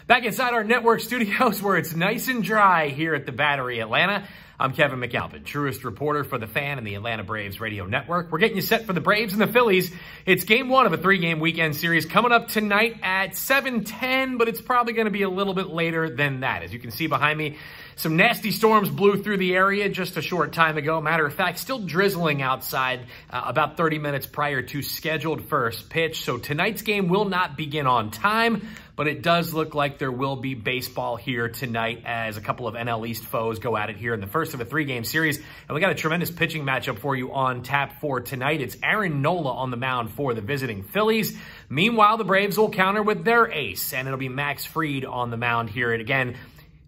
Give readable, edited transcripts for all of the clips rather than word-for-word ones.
Back inside our network studios where it's nice and dry here at the Battery Atlanta. I'm Kevin McAlpin, Truist reporter for The Fan and the Atlanta Braves radio network. We're getting you set for the Braves and the Phillies. It's game one of a three-game weekend series coming up tonight at 7:10, but it's probably going to be a little bit later than that. As you can see behind me, some nasty storms blew through the area just a short time ago. Matter of fact, still drizzling outside about 30 minutes prior to scheduled first pitch. So tonight's game will not begin on time, but it does look like there will be baseball here tonight as a couple of NL East foes go at it here in the first of a three-game series. And we got a tremendous pitching matchup for you on tap for tonight. It's Aaron Nola on the mound for the visiting Phillies. Meanwhile, the Braves will counter with their ace, and it'll be Max Fried on the mound here. And again,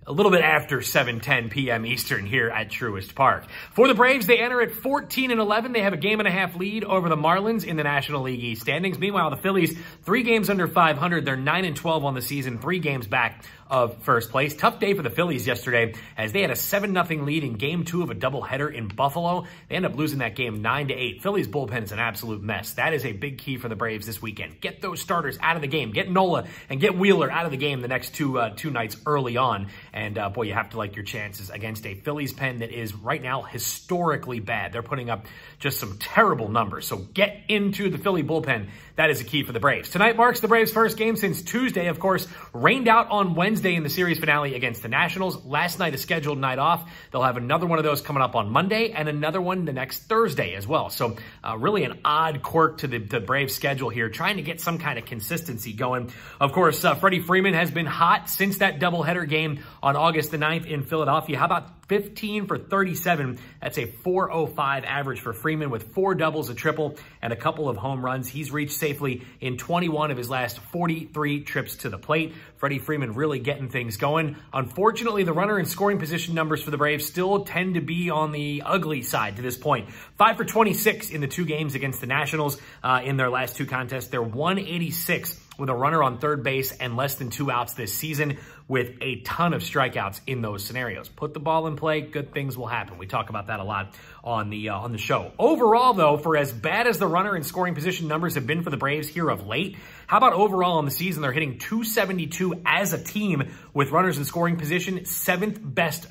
a little bit after 7:10 p.m. Eastern here at Truist Park. For the Braves, they enter at 14-11. They have a game-and-a-half lead over the Marlins in the National League East standings. Meanwhile, the Phillies, 3 games under 500. They're 9-12 on the season, 3 games back of first place. Tough day for the Phillies yesterday as they had a 7-0 lead in Game 2 of a doubleheader in Buffalo. They end up losing that game 9-8. Phillies bullpen is an absolute mess. That is a big key for the Braves this weekend. Get those starters out of the game. Get Nola and get Wheeler out of the game the next two nights early on. And boy, you have to like your chances against a Phillies pen that is right now historically bad. They're putting up just some terrible numbers. So get into the Philly bullpen. That is a key for the Braves. Tonight marks the Braves' first game since Tuesday, of course, rained out on Wednesday in the series finale against the Nationals. Last night, a scheduled night off. They'll have another one of those coming up on Monday and another one the next Thursday as well. So really an odd quirk to the Braves schedule here, trying to get some kind of consistency going. Of course, Freddie Freeman has been hot since that doubleheader game on August the 9th in Philadelphia. How about 15 for 37. That's a .405 average for Freeman with 4 doubles, a triple, and a couple of home runs. He's reached safely in 21 of his last 43 trips to the plate. Freddie Freeman really getting things going. Unfortunately, the runner and scoring position numbers for the Braves still tend to be on the ugly side to this point. 5 for 26 in the 2 games against the Nationals in their last 2 contests. They're 186 with a runner on third base and less than 2 outs this season, with a ton of strikeouts in those scenarios. Put the ball in play, good things will happen. We talk about that a lot on the show. Overall, though, for as bad as the runner and scoring position numbers have been for the Braves here of late, how about overall on the season? They're hitting .272 as a team with runners in scoring position, 7th best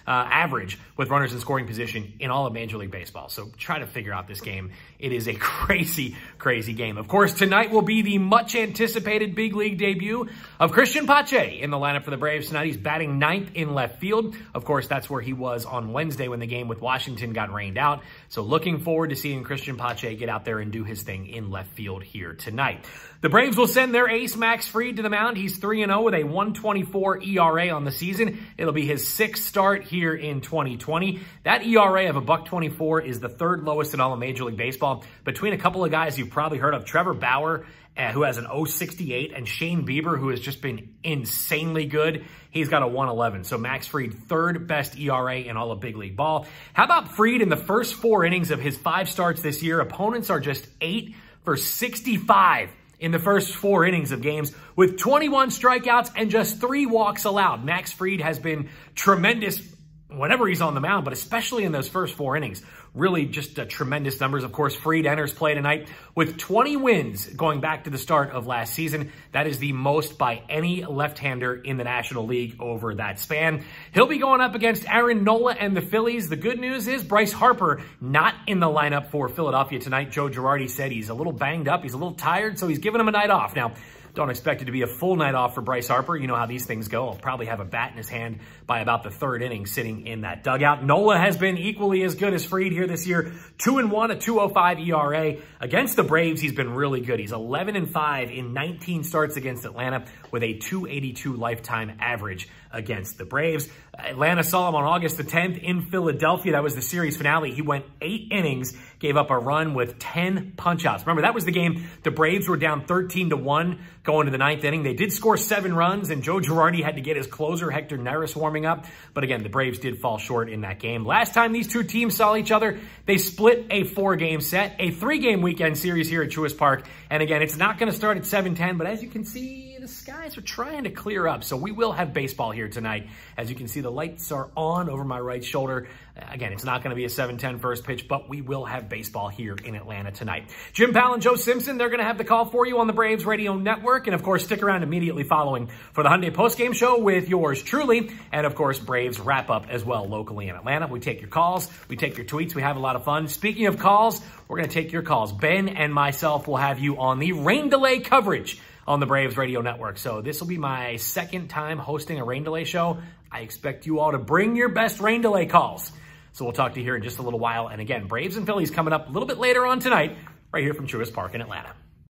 average with runners in scoring position in all of Major League Baseball. So try to figure out this game. It is a crazy, crazy game. Of course, tonight will be the much anticipated big league debut of Cristian Pache in the lineup for the Braves tonight. He's batting 9th in left field. Of course, that's where he was on Wednesday when the game with Washington got rained out. So looking forward to seeing Cristian Pache get out there and do his thing in left field here tonight. The Braves will send their ace, Max Fried, to the mound. He's 3-0 with a 1.24 ERA on the season. It'll be his 6th start here in 2020. That ERA of a .24 is the 3rd lowest in all of Major League Baseball, between a couple of guys you've probably heard of, Trevor Bauer, who has an .068, and Shane Bieber, who has just been insanely good. He's got a 1.11. So Max Fried, 3rd best ERA in all of big league ball. How about Fried in the first 4 innings of his 5 starts this year? Opponents are just 8 for 65 in the first 4 innings of games, with 21 strikeouts and just 3 walks allowed. Max Fried has been tremendous whenever he's on the mound, but especially in those first 4 innings. Really just tremendous numbers. Of course, Fried enters play tonight with 20 wins going back to the start of last season. That is the most by any left-hander in the National League over that span. He'll be going up against Aaron Nola and the Phillies. The good news is Bryce Harper not in the lineup for Philadelphia tonight. Joe Girardi said he's a little banged up. He's a little tired, so he's giving him a night off. Now, don't expect it to be a full night off for Bryce Harper. You know how these things go. He'll probably have a bat in his hand by about the 3rd inning sitting in that dugout. Nola has been equally as good as Fried here this year. 2-1, a .205 ERA. Against the Braves, he's been really good. He's 11-5 in 19 starts against Atlanta with a .282 lifetime average against the Braves. Atlanta saw him on August the 10th in Philadelphia. That was the series finale. He went 8 innings, gave up a run with 10 punch-outs. Remember, that was the game the Braves were down 13-1 going to the 9th inning. They did score 7 runs, and Joe Girardi had to get his closer, Hector Neris, warming up. But again, the Braves did fall short in that game. Last time these 2 teams saw each other, they split a 4-game set, a 3-game weekend series here at Truist Park. And again, it's not going to start at 7:10, but as you can see, the skies are trying to clear up. So we will have baseball here tonight. As you can see, the lights are on over my right shoulder. Again, it's not going to be a 7:10 first pitch, but we will have baseball here in Atlanta tonight. Jim Powell and Joe Simpson, they're going to have the call for you on the Braves Radio Network. And of course, stick around immediately following for the Hyundai postgame show with yours truly. And of course, Braves wrap up as well locally in Atlanta. We take your calls. We take your tweets. We have a lot of fun. Speaking of calls, we're going to take your calls. Ben and myself will have you on the rain delay coverage on the Braves Radio Network. So this will be my second time hosting a rain delay show. I expect you all to bring your best rain delay calls. So we'll talk to you here in just a little while. And again, Braves and Phillies coming up a little bit later on tonight, right here from Truist Park in Atlanta.